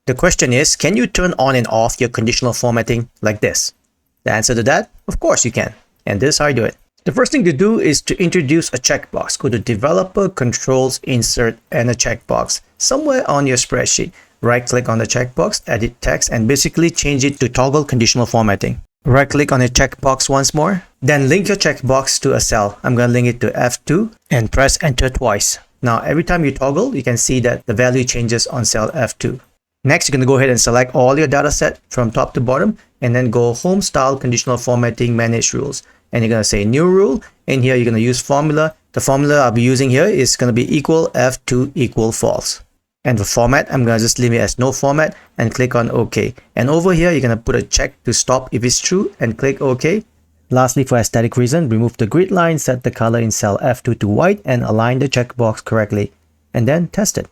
The question is, can you turn on and off your conditional formatting like this? The answer to that, of course you can. And this is how you do it. The first thing to do is to introduce a checkbox. Go to Developer, Controls, Insert, and a checkbox somewhere on your spreadsheet. Right-click on the checkbox, edit text, and basically change it to toggle conditional formatting. Right-click on the checkbox once more. Then link your checkbox to a cell. I'm going to link it to F2 and press Enter twice. Now, every time you toggle, you can see that the value changes on cell F2. Next, you're going to go ahead and select all your data set from top to bottom and then go Home Style Conditional Formatting Manage Rules. And you're going to say New Rule. And here you're going to use formula. The formula I'll be using here is going to be equal F2 equal false. And for format, I'm going to just leave it as no format and click on OK. And over here, you're going to put a check to stop if it's true and click OK. Lastly, for aesthetic reason, remove the grid line, set the color in cell F2 to white and align the checkbox correctly. And then test it.